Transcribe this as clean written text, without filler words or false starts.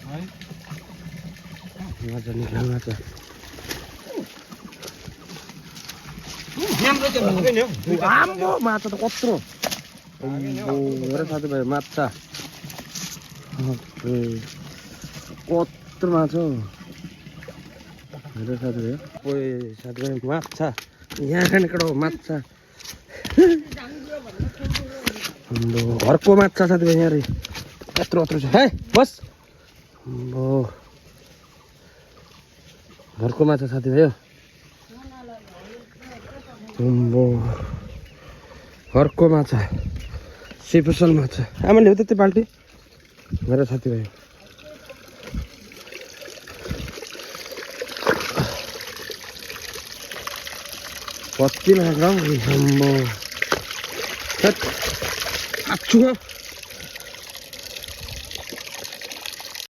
माछा निक्ला माछा आम्बो माछा त कत्रो हेर साथीभाइ माछा कत्रो माछा हेर साथीभाइ माछा यहाँ खानेकडो माछा घरको माछा साथीभाइ यहाँ रे यत्रो यत्रो छ है बस घरको माछा साथीभाइ हो घरको माछा स्पेसल माछा आमा ल्याउ त्यति बाल्टी मेरो साथीभाइ कति माछा आछु